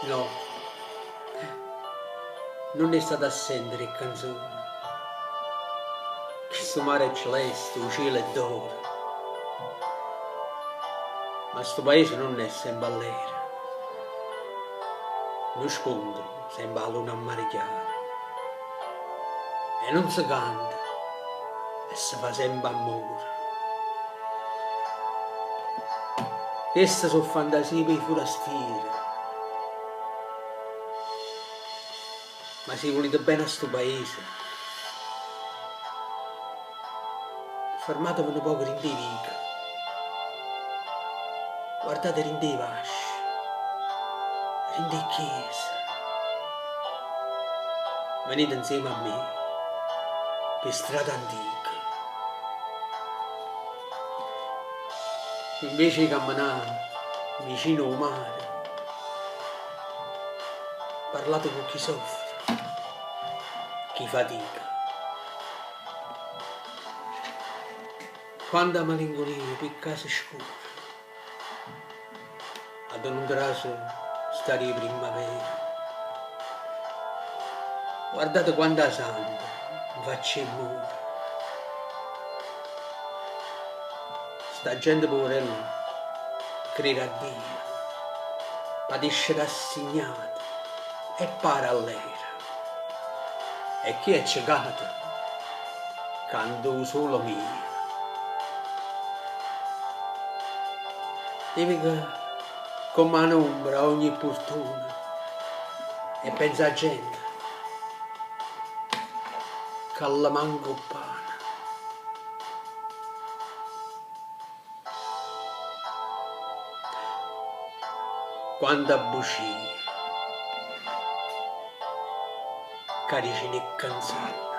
No, non è stata assente che canzone. Questo mare è celeste, il cielo è d'oro. Ma sto paese non è sempre all'era. Non scontro sempre alla luna a mare chiaro. E non si canta, e si fa sempre amore. Queste sono fantasie per i forastieri. Ma se volete bene a sto paese, fermatevi un poco in dei vica. Guardate in dei vasci, in dei chiese. Venite insieme a me per strada antica. Invece di camminare vicino al mare, parlate con chi soffre, chi fatica. Quanta malinconia per casa scura, ad un traso stare di primavera. Guardate quanta sangue faccia e muore. Sta gente poverella crede a Dio, patisce rassegnata e para all'era. E chi è ciecato canto solo mio. Devi che come un'ombra a ogni fortuna e pensa a gente che alla manco pane. Quanta bugia, caricine e canzoni.